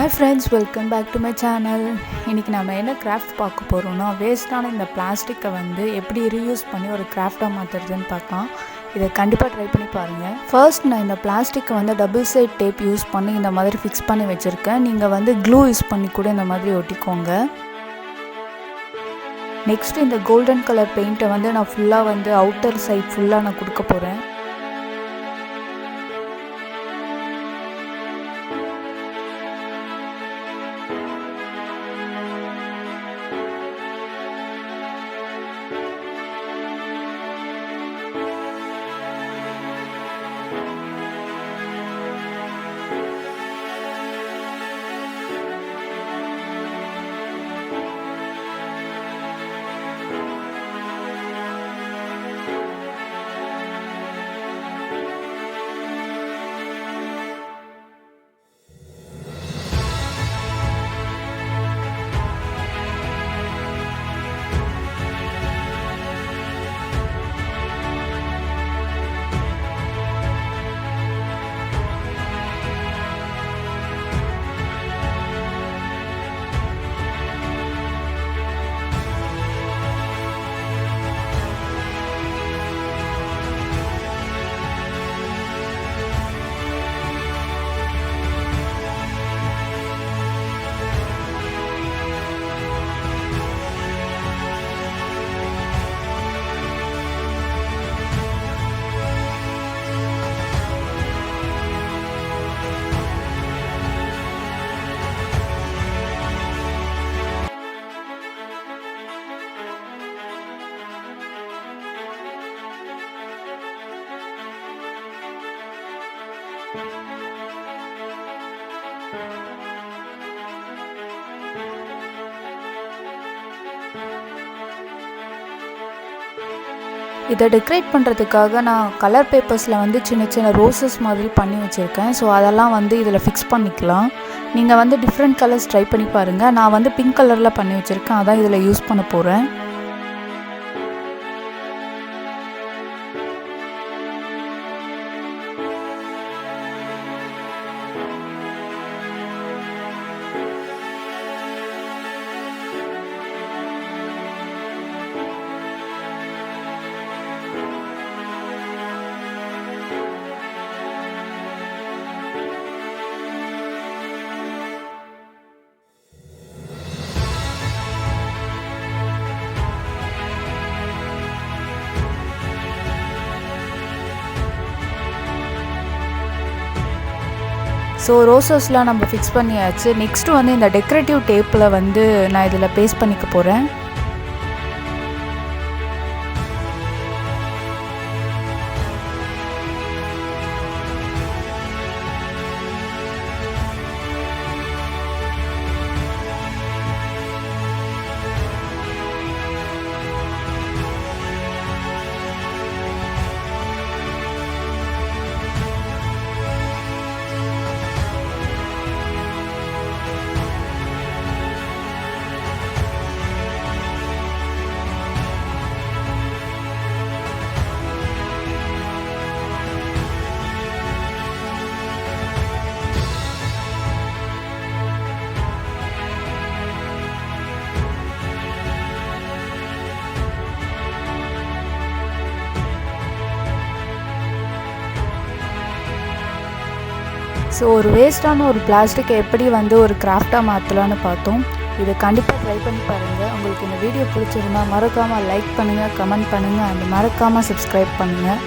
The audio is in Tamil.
Hi friends, welcome back to my channel. இன்னைக்கு நாம என்ன கிராஃப்ட் பார்க்க போறோம்னா வேஸ்டான இந்த பிளாஸ்டிக்கை எப்படி ரீயூஸ் பண்ணி ஒரு கிராஃப்டா மாத்துறதுன்னு பார்க்கலாம். இதை கண்டிப்பா ட்ரை பண்ணி பாருங்க. ஃபர்ஸ்ட் நான் இந்த பிளாஸ்டிக்கை டபுள் சைட் டேப் யூஸ் பண்ணி இந்த மாதிரி ஃபிக்ஸ் பண்ணி வச்சிருக்கேன். நீங்க க்ளூ யூஸ் பண்ணி கூட இந்த மாதிரி ஒட்டிக்கோங்க. நெக்ஸ்ட் இந்த கோல்டன் கலர் பெயிண்ட்டை நான் ஃபுல்லா அவுட்டர் சைட் ஃபுல்லா நான் கொடுக்க போறேன். இதை டெக்கரேட் பண்ணுறதுக்காக நான் கலர் பேப்பர்ஸில் சின்ன சின்ன ரோசஸ் மாதிரி பண்ணி வச்சுருக்கேன். ஸோ அதெல்லாம் இதில் ஃபிக்ஸ் பண்ணிக்கலாம். நீங்கள் டிஃப்ரெண்ட் கலர்ஸ் ட்ரை பண்ணி பாருங்கள். நான் பிங்க் கலரில் பண்ணி வச்சுருக்கேன், அதான் இதில் யூஸ் பண்ண போகிறேன். ஸோ ரோசஸ்லாம் நம்ம ஃபிக்ஸ் பண்ணியாச்சு. நெக்ஸ்ட்டு இந்த டெக்கரேட்டிவ் டேப்பில் நான் இதில் பேஸ்ட் பண்ணிக்க போகிறேன். ஸோ ஒரு வேஸ்டான ஒரு பிளாஸ்டிக்கை எப்படி ஒரு கிராஃப்டாக மாற்றலான்னு பார்த்தோம். இதை கண்டிப்பாக ட்ரை பண்ணி பாருங்கள். உங்களுக்கு இந்த வீடியோ பிடிச்சிருந்தா மறக்காமல் லைக் பண்ணுங்கள், கமெண்ட் பண்ணுங்கள் அண்ட் மறக்காமல் சப்ஸ்கிரைப் பண்ணுங்கள்.